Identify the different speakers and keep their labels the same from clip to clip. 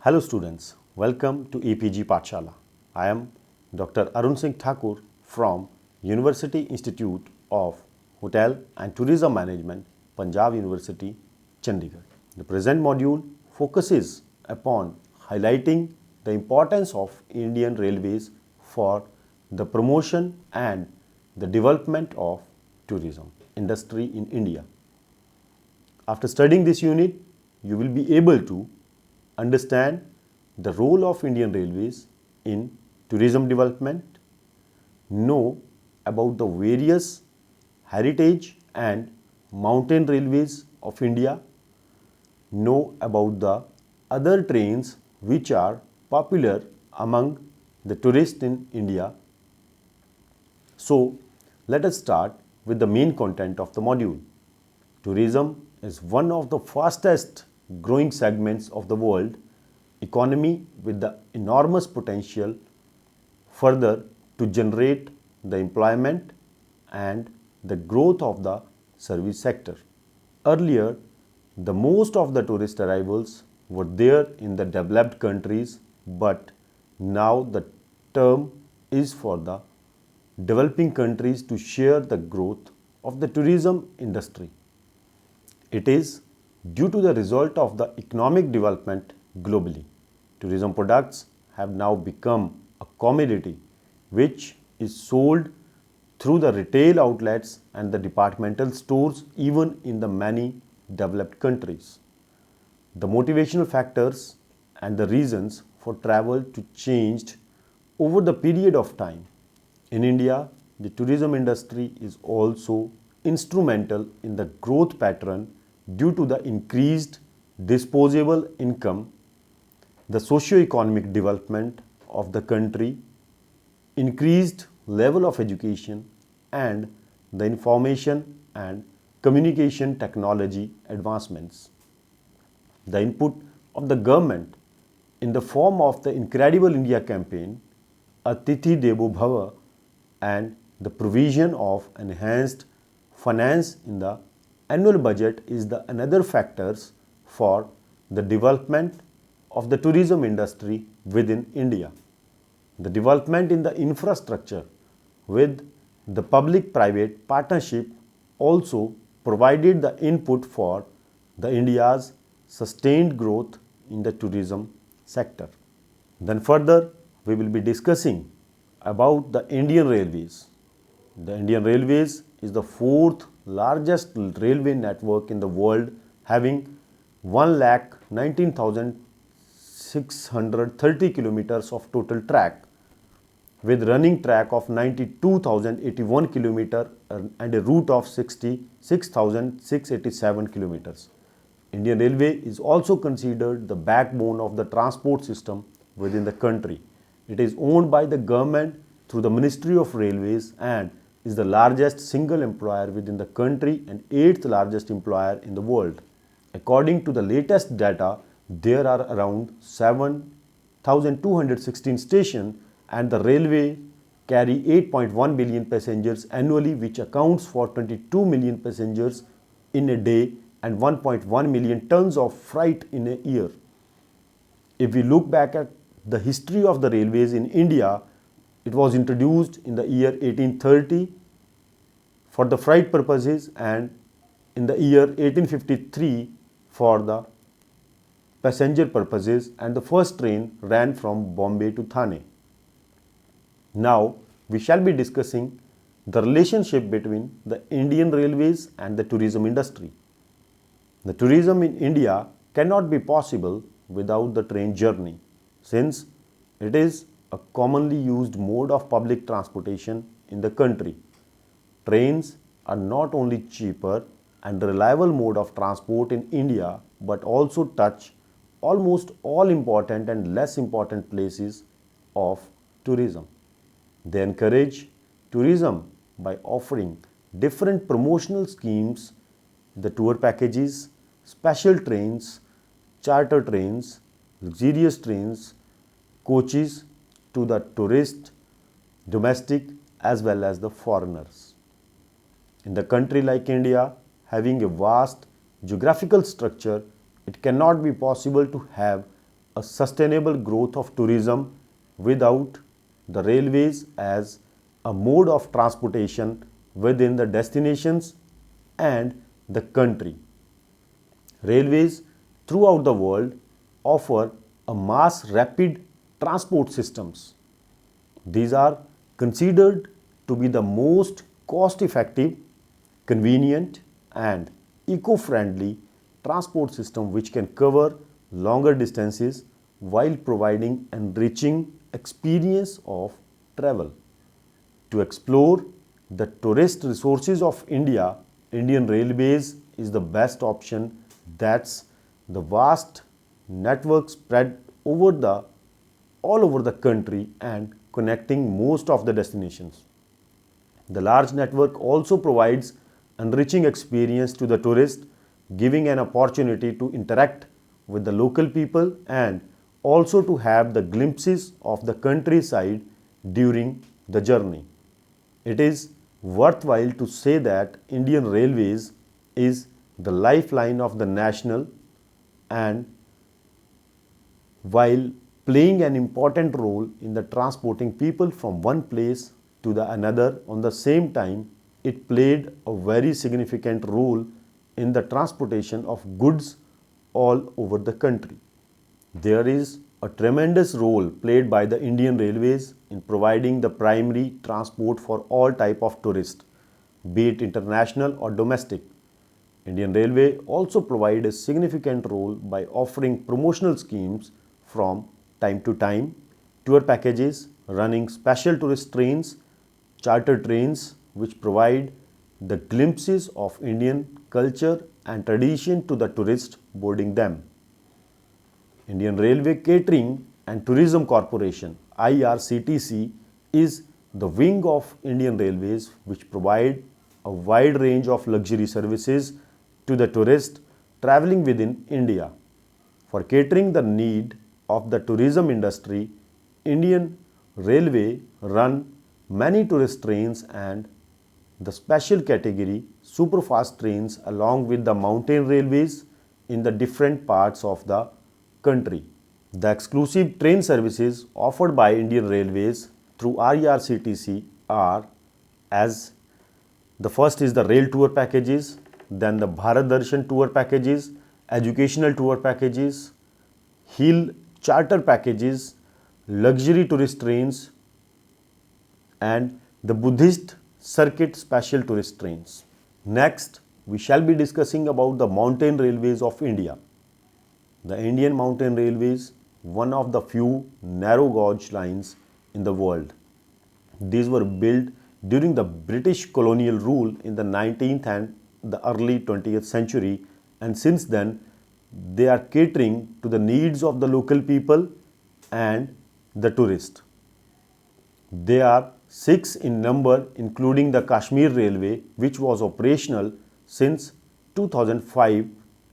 Speaker 1: Hello students, welcome to APG Pathshala. I am Dr. Arun Singh Thakur from University Institute of Hotel and Tourism Management, Punjab University, Chandigarh. The present module focuses upon highlighting the importance of Indian Railways for the promotion and the development of tourism industry in India. After studying this unit, you will be able to understand the role of Indian Railways in tourism development, know about the various heritage and mountain railways of India, know about the other trains which are popular among the tourists in India. So, let us start with the main content of the module. Tourism is one of the fastest growing segments of the world economy with the enormous potential further to generate the employment and the growth of the service sector. Earlier, the most of the tourist arrivals were there in the developed countries, but now the term is for the developing countries to share the growth of the tourism industry. It is due to the result of the economic development globally. Tourism products have now become a commodity which is sold through the retail outlets and the departmental stores even in the many developed countries. The motivational factors and the reasons for travel to changed over the period of time. In India, the tourism industry is also instrumental in the growth pattern due to the increased disposable income, the socio-economic development of the country, increased level of education, and the information and communication technology advancements. The input of the government in the form of the Incredible India campaign, Atithi Devo Bhava, and the provision of enhanced finance in the annual budget is the another factors for the development of the tourism industry within India. The development in the infrastructure with the public-private partnership also provided the input for the India's sustained growth in the tourism sector. Then further, we will be discussing about the Indian Railways. The Indian Railways is the fourth largest railway network in the world, having 1,19,630 kilometers of total track with running track of 92,081 kilometers and a route of 66,687 kilometers. Indian Railway is also considered the backbone of the transport system within the country. It is owned by the government through the Ministry of Railways and is the largest single employer within the country and 8th largest employer in the world. According to the latest data, there are around 7,216 stations and the railway carry 8.1 billion passengers annually, which accounts for 22 million passengers in a day and 1.1 million tons of freight in a year. If we look back at the history of the railways in India, it was introduced in the year 1830 for the freight purposes and in the year 1853 for the passenger purposes, and the first train ran from Bombay to Thane. Now we shall be discussing the relationship between the Indian Railways and the tourism industry. The tourism in India cannot be possible without the train journey, since it is a commonly used mode of public transportation in the country. Trains are not only cheaper and reliable mode of transport in India, but also touch almost all important and less important places of tourism. They encourage tourism by offering different promotional schemes, the tour packages, special trains, charter trains, luxurious trains, coaches to the tourist, domestic as well as the foreigners. In the country like India, having a vast geographical structure, it cannot be possible to have a sustainable growth of tourism without the railways as a mode of transportation within the destinations and the country. Railways throughout the world offer a mass rapid transport systems. These are considered to be the most cost effective, convenient and eco-friendly transport system which can cover longer distances while providing enriching experience of travel. To explore the tourist resources of India, Indian Railways is the best option. That's the vast network spread over the all over the country and connecting most of the destinations. The large network also provides enriching experience to the tourist, giving an opportunity to interact with the local people and also to have the glimpses of the countryside during the journey. It is worthwhile to say that Indian Railways is the lifeline of the national and while playing an important role in the transporting people from one place to the another on the same time it played a very significant role in the transportation of goods all over the country. There is a tremendous role played by the Indian Railways in providing the primary transport for all type of tourists, be it international or domestic. Indian Railway also provide a significant role by offering promotional schemes from time to time, tour packages, running special tourist trains, charter trains which provide the glimpses of Indian culture and tradition to the tourist boarding them. Indian Railway Catering and Tourism Corporation IRCTC is the wing of Indian Railways which provide a wide range of luxury services to the tourist traveling within India. For catering the need of the tourism industry, Indian Railway run many tourist trains and the special category superfast trains along with the mountain railways in the different parts of the country. The exclusive train services offered by Indian Railways through IRCTC are as the first is the rail tour packages, then the Bharat Darshan tour packages, educational tour packages, hill charter packages, luxury tourist trains and the Buddhist circuit special tourist trains. Next, we shall be discussing about the mountain railways of India. The Indian Mountain Railways, one of the few narrow gauge lines in the world. These were built during the British colonial rule in the 19th and the early 20th century and since then they are catering to the needs of the local people and the tourist. They are 6 in number including the Kashmir Railway which was operational since 2005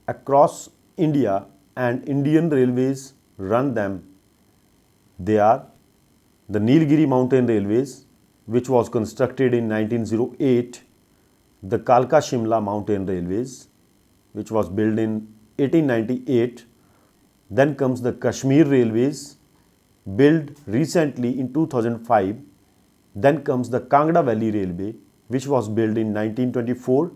Speaker 1: across India and Indian Railways run them. They are the Nilgiri Mountain Railways which was constructed in 1908, the Kalka Shimla Mountain Railways which was built in 1898, then comes the Kashmir Railways built recently in 2005, then comes the Kangra Valley Railway which was built in 1924,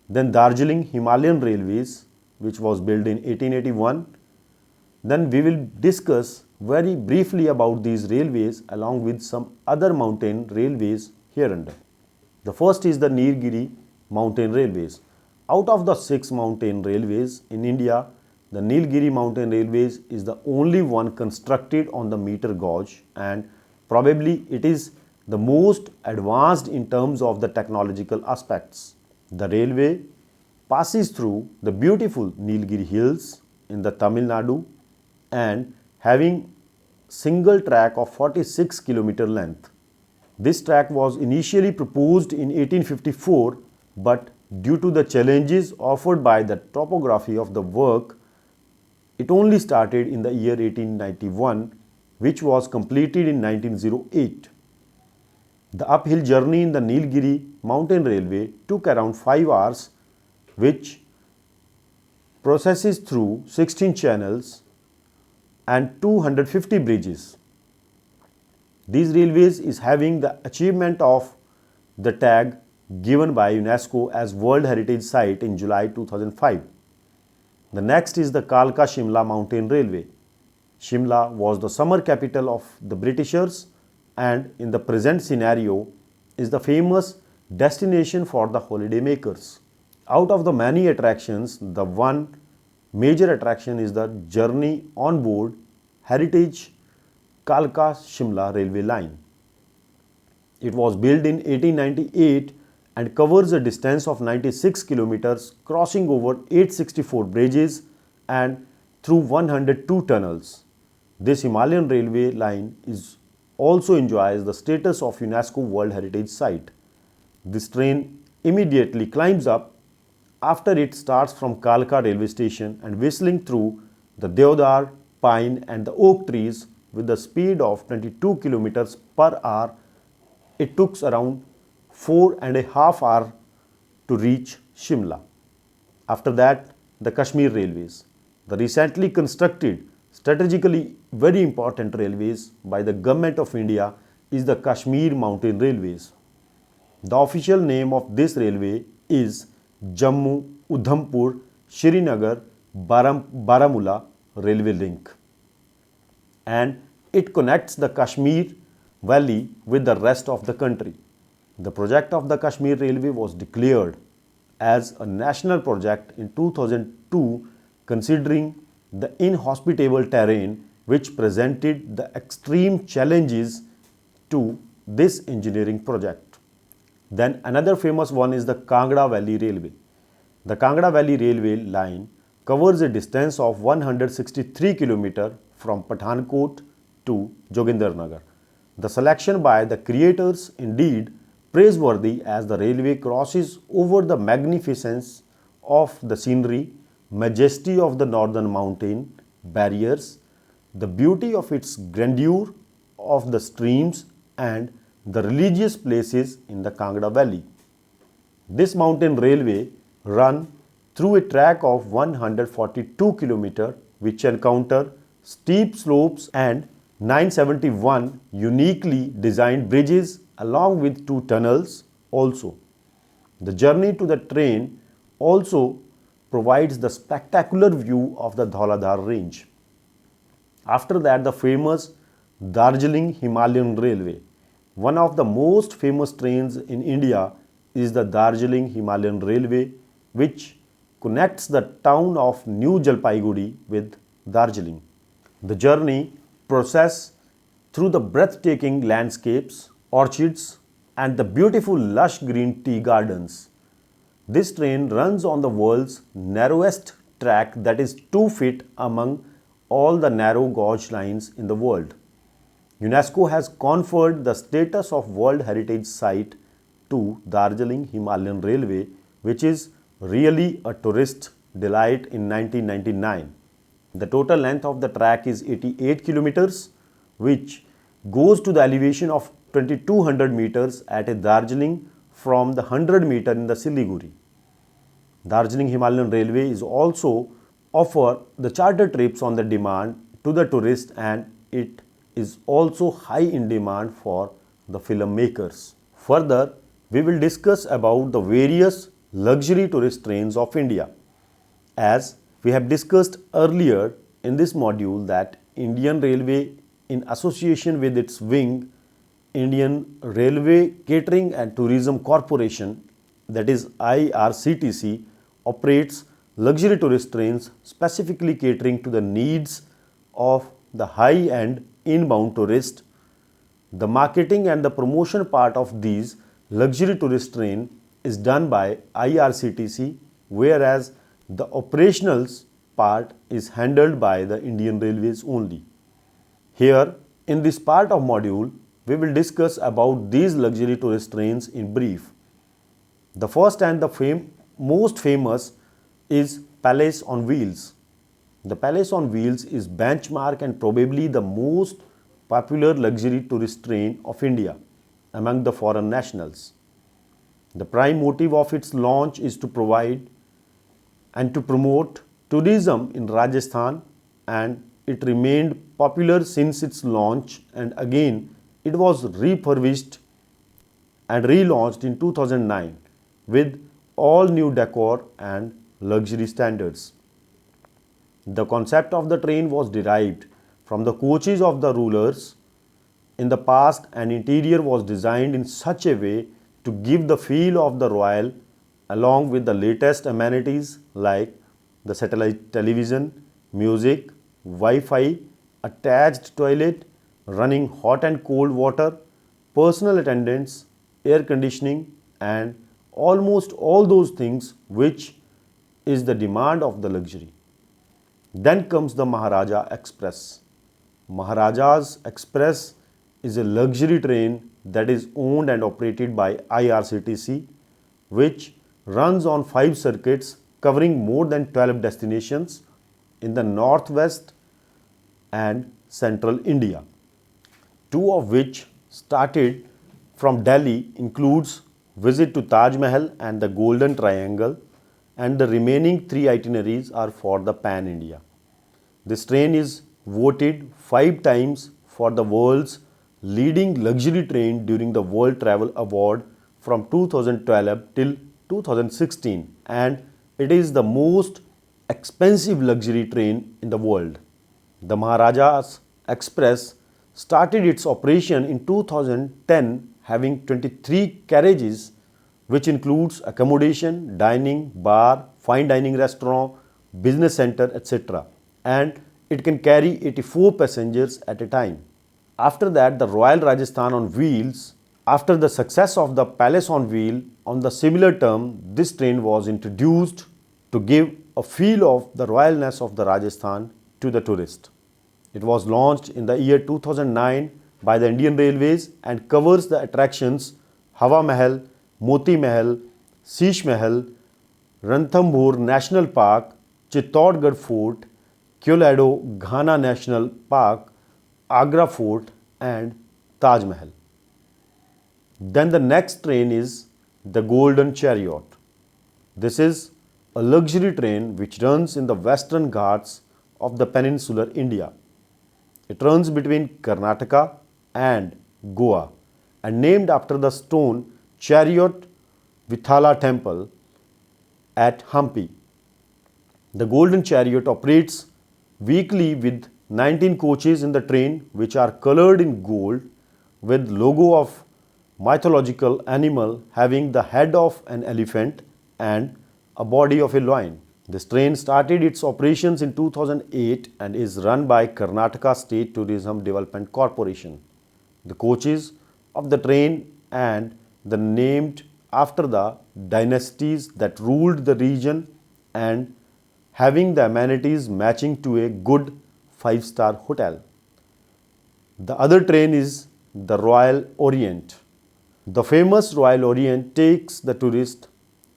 Speaker 1: then Darjeeling Himalayan Railways which was built in 1881. Then we will discuss very briefly about these railways along with some other mountain railways hereunder. The first is the Nilgiri Mountain Railways. Out of the 6 mountain railways in India, the Nilgiri Mountain Railways is the only one constructed on the meter gauge and probably it is the most advanced in terms of the technological aspects. The railway passes through the beautiful Nilgiri Hills in the Tamil Nadu and having single track of 46 km length. This track was initially proposed in 1854 but due to the challenges offered by the topography of the work, it only started in the year 1891 which was completed in 1908. The uphill journey in the Nilgiri Mountain Railway took around 5 hours which processes through 16 channels and 250 bridges. These railways is having the achievement of the tag given by UNESCO as World Heritage Site in July 2005. The next is the Kalka Shimla Mountain Railway. Shimla was the summer capital of the Britishers and in the present scenario is the famous destination for the holiday makers. Out of the many attractions, the one major attraction is the journey on board Heritage Kalka Shimla railway line. It was built in 1898 and covers a distance of 96 kilometers, crossing over 864 bridges and through 102 tunnels. This Himalayan railway line is also enjoys the status of UNESCO World Heritage Site. This train immediately climbs up after it starts from Kalka railway station and whistling through the deodar, pine and the oak trees with the speed of 22 kilometers per hour. It took around 4.5 hours to reach Shimla. After that, the Kashmir Railways. The recently constructed, strategically very important railways by the Government of India is the Kashmir Mountain Railways. The official name of this railway is Jammu Udhampur Srinagar Baramulla Railway Link, and it connects the Kashmir Valley with the rest of the country. The project of the Kashmir Railway was declared as a national project in 2002, considering the inhospitable terrain which presented the extreme challenges to this engineering project. Then another famous one is the Kangra Valley Railway. The Kangra Valley Railway line covers a distance of 163 km from Pathankot to Jogindernagar. The selection by the creators indeed praiseworthy as the railway crosses over the magnificence of the scenery, majesty of the northern mountain barriers, the beauty of its grandeur of the streams and the religious places in the Kangra Valley. This mountain railway run through a track of 142 km which encounter steep slopes and 971 uniquely designed bridges along with 2 tunnels also. The journey to the train also provides the spectacular view of the Dhauladhar range. After that, the famous Darjeeling Himalayan Railway. One of the most famous trains in India is the Darjeeling Himalayan Railway, which connects the town of New Jalpaiguri with Darjeeling. The journey process through the breathtaking landscapes, orchids and the beautiful lush green tea gardens. This train runs on the world's narrowest track that is 2 feet among all the narrow gauge lines in the world. UNESCO has conferred the status of World Heritage Site to Darjeeling Himalayan Railway, which is really a tourist delight in 1999. The total length of the track is 88 kilometers, which goes to the elevation of 2200 meters at a Darjeeling from the 100 meter in the Siliguri. Darjeeling Himalayan Railway is also offer the charter trips on the demand to the tourist, and it is also high in demand for the filmmakers. Further, we will discuss about the various luxury tourist trains of India. As we have discussed earlier in this module that Indian Railway in association with its wing Indian Railway Catering and Tourism Corporation, that is IRCTC, operates luxury tourist trains specifically catering to the needs of the high-end inbound tourist. The marketing and the promotion part of these luxury tourist train is done by IRCTC, whereas the operationals part is handled by the Indian Railways only. Here, in this part of module, we will discuss about these luxury tourist trains in brief. The first and the most famous is Palace on Wheels. The Palace on Wheels is benchmark and probably the most popular luxury tourist train of India among the foreign nationals. The prime motive of its launch is to provide and to promote tourism in Rajasthan and it remained popular since its launch, and again it was refurbished and relaunched in 2009 with all new decor and luxury standards. The concept of the train was derived from the coaches of the rulers in the past, and interior was designed in such a way to give the feel of the royal along with the latest amenities like the satellite television, music, Wi-Fi, attached toilet, running hot and cold water, personal attendants, air conditioning, and almost all those things which is the demand of the luxury. Then comes the Maharaja Express. Maharaja's Express is a luxury train that is owned and operated by IRCTC, which runs on 5 circuits covering more than 12 destinations in the northwest and central India. Two of which started from Delhi includes visit to Taj Mahal and the Golden Triangle, and the remaining 3 itineraries are for the Pan India. This train is voted 5 times for the world's leading luxury train during the World Travel Award from 2012 till 2016, and it is the most expensive luxury train in the world. The Maharaja's Express started its operation in 2010 having 23 carriages, which includes accommodation, dining, bar, fine dining restaurant, business center, etc. And it can carry 84 passengers at a time. After that, the Royal Rajasthan on Wheels. After the success of the Palace on Wheel, on the similar term, this train was introduced to give a feel of the royalness of the Rajasthan to the tourist. It was launched in the year 2009 by the Indian Railways and covers the attractions Hawa Mahal, Moti Mahal, Sheesh Mahal, Ranthambore National Park, Chittorgarh Fort, Colorado Ghana National Park, Agra Fort, and Taj Mahal. Then the next train is the Golden Chariot. This is a luxury train which runs in the western Ghats of the peninsular India. It runs between Karnataka and Goa and named after the stone chariot Vithala temple at Hampi. The Golden Chariot operates weekly with 19 coaches in the train which are colored in gold with logo of mythological animal having the head of an elephant and a body of a lion. This train started its operations in 2008 and is run by Karnataka State Tourism Development Corporation. The coaches of the train and the named after the dynasties that ruled the region and having the amenities matching to a good 5-star hotel. The other train is the Royal Orient. The famous Royal Orient takes the tourist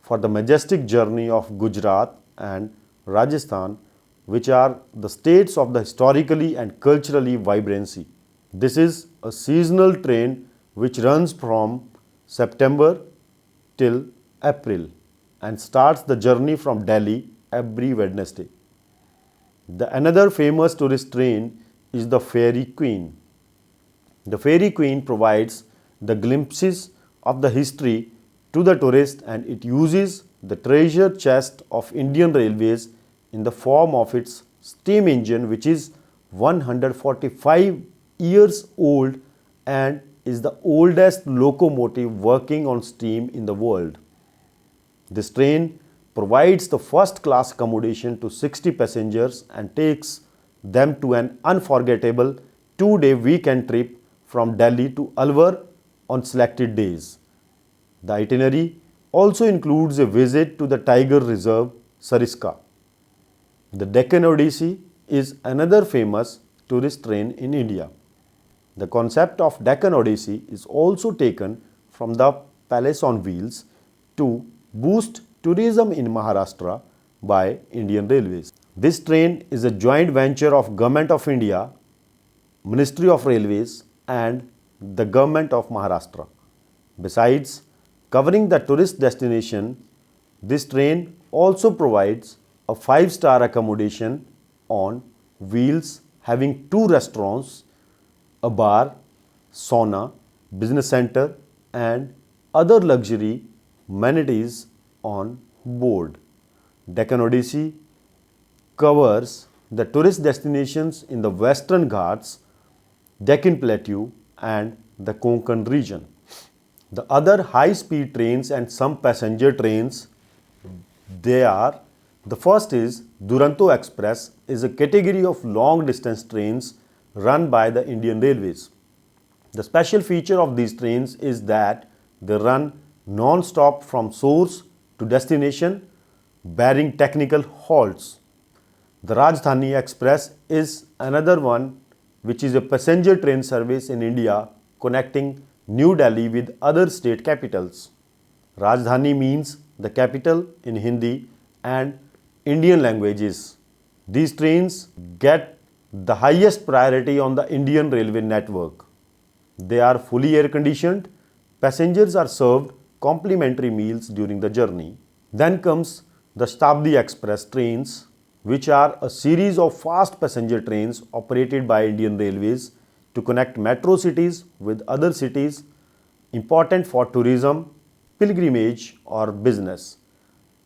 Speaker 1: for the majestic journey of Gujarat and Rajasthan, which are the states of the historically and culturally vibrancy. This is a seasonal train which runs from September till April and starts the journey from Delhi every Wednesday. Another famous tourist train is the Fairy Queen. The Fairy Queen provides the glimpses of the history to the tourist, and it uses the treasure chest of Indian Railways in the form of its steam engine, which is 145 years old and is the oldest locomotive working on steam in the world. This train provides the first class accommodation to 60 passengers and takes them to an unforgettable 2-day weekend trip from Delhi to Alwar on selected days. The itinerary also includes a visit to the Tiger Reserve, Sariska. The Deccan Odyssey is another famous tourist train in India. The concept of Deccan Odyssey is also taken from the Palace on Wheels to boost tourism in Maharashtra by Indian Railways. This train is a joint venture of Government of India, Ministry of Railways and the Government of Maharashtra. Besides covering the tourist destination, this train also provides a 5-star accommodation on wheels having 2 restaurants, a bar, sauna, business center, and other luxury amenities on board. Deccan Odyssey covers the tourist destinations in the Western Ghats, Deccan Plateau, and the Konkan region. The other high-speed trains and some passenger trains, they are: the first is Duronto Express, is a category of long-distance trains run by the Indian Railways. The special feature of these trains is that they run non-stop from source to destination, barring technical halts. The Rajdhani Express is another one, which is a passenger train service in India connecting New Delhi with other state capitals. Rajdhani means the capital in Hindi and Indian languages. These trains get the highest priority on the Indian railway network. They are fully air conditioned. Passengers are served complimentary meals during the journey. Then comes the Shatabdi Express trains, which are a series of fast passenger trains operated by Indian Railways to connect metro cities with other cities important for tourism, pilgrimage, or business.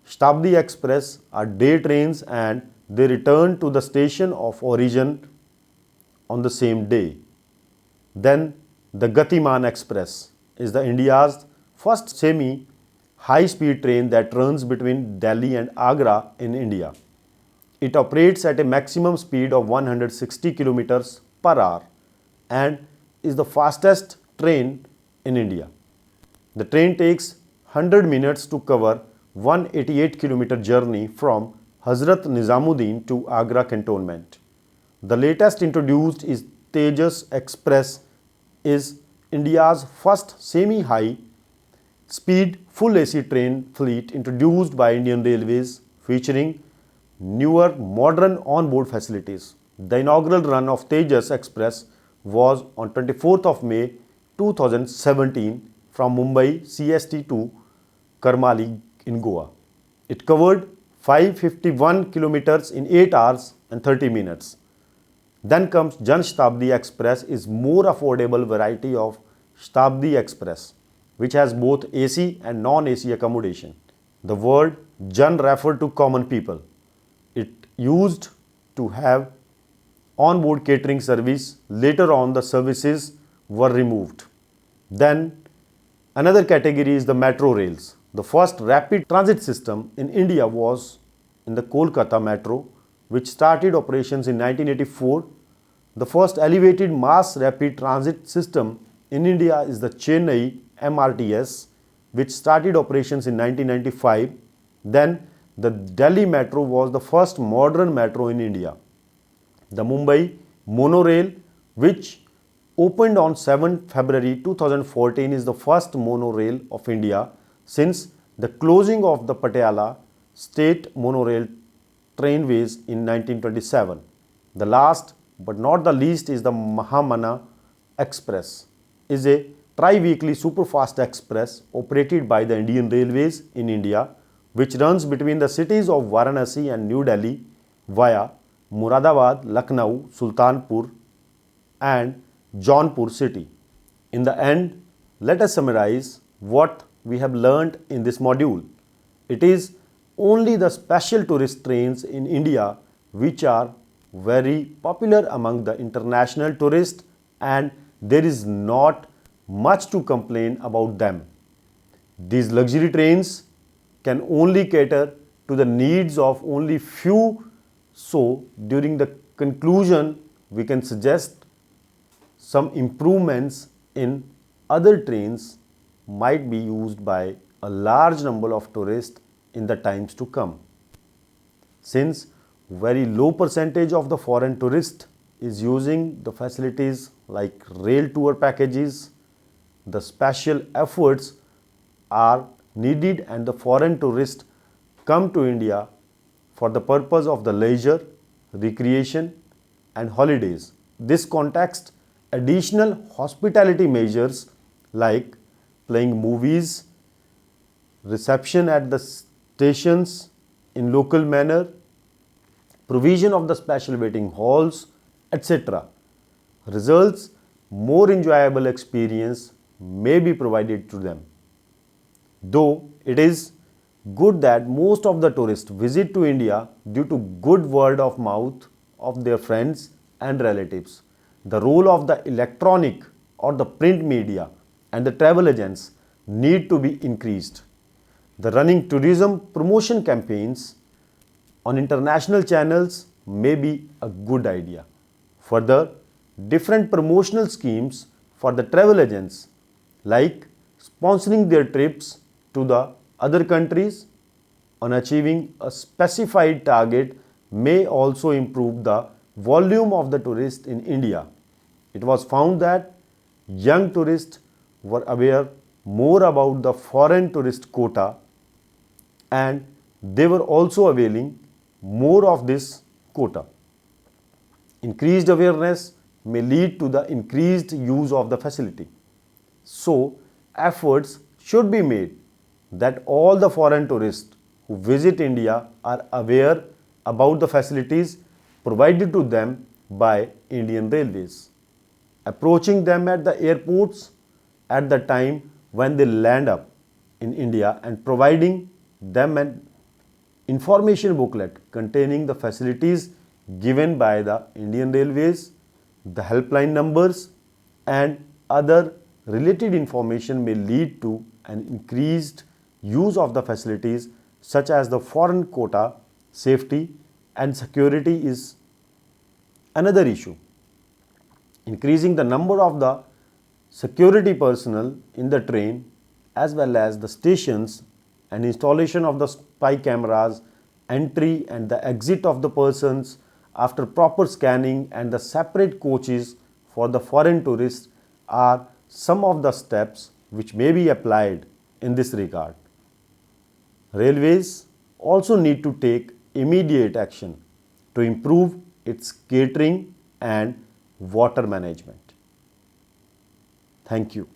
Speaker 1: Shatabdi Express are day trains and they return to the station of origin on the same day. Then the Gatiman Express is the India's first semi high speed train that runs between Delhi and Agra in India. It operates at a maximum speed of 160 kilometers per hour and is the fastest train in India. The train takes 100 minutes to cover 188-kilometer journey from Hazrat Nizamuddin to Agra cantonment. The latest introduced is Tejas Express, is India's first semi-high speed full AC train fleet introduced by Indian Railways, featuring newer modern on-board facilities. The inaugural run of Tejas Express was on 24th of May 2017 from Mumbai CST to Karmali in Goa. It covered 551 kilometers in 8 hours and 30 minutes. Then comes Jan Shatabdi Express, is more affordable variety of Shatabdi Express, which has both AC and non-AC accommodation. The word Jan referred to common people. It used to have on-board catering service. Later on, the services were removed. Then another category is the metro rails. The first rapid transit system in India was in the Kolkata Metro, which started operations in 1984. The first elevated mass rapid transit system in India is the Chennai MRTS, which started operations in 1995. Then the Delhi Metro was the first modern metro in India. The Mumbai monorail, which opened on 7 February 2014, is the first monorail of India since the closing of the Patiala State Monorail Trainways in 1927. The last but not the least is the Mahamana Express, is a tri-weekly superfast express operated by the Indian Railways in India, which runs between the cities of Varanasi and New Delhi via Muradabad, Lucknow, Sultanpur, and Jaunpur city. In the end, let us summarize what we have learned in this module. It is only the special tourist trains in India which are very popular among the international tourists, and there is not much to complain about them. These luxury trains can only cater to the needs of only few. So during the conclusion, we can suggest some improvements in other trains might be used by a large number of tourists in the times to come. Since very low percentage of the foreign tourist is using the facilities like rail tour packages, the special efforts are needed and the foreign tourists come to India for the purpose of the leisure, recreation and holidays. This context, additional hospitality measures like playing movies, reception at the stations in local manner, provision of the special waiting halls etc. Results, more enjoyable experience may be provided to them. Though it is good that most of the tourists visit to India due to good word of mouth of their friends and relatives, the role of the electronic or the print media and the travel agents need to be increased. The running tourism promotion campaigns on international channels may be a good idea. Further, different promotional schemes for the travel agents, like sponsoring their trips to the other countries on achieving a specified target, may also improve the volume of the tourists in India. It was found that young tourists were aware more about the foreign tourist quota, and they were also availing more of this quota. Increased awareness may lead to the increased use of the facility. So, efforts should be made that all the foreign tourists who visit India are aware about the facilities provided to them by Indian Railways. Approaching them at the airports at the time when they land up in India and providing them an information booklet containing the facilities given by the Indian Railways, the helpline numbers, and other related information may lead to an increased use of the facilities such as the foreign quota. Safety and security is another issue. Increasing the number of the security personnel in the train as well as the stations and installation of the spy cameras, entry and the exit of the persons after proper scanning, and the separate coaches for the foreign tourists are some of the steps which may be applied in this regard. Railways also need to take immediate action to improve its catering and water management. Thank you.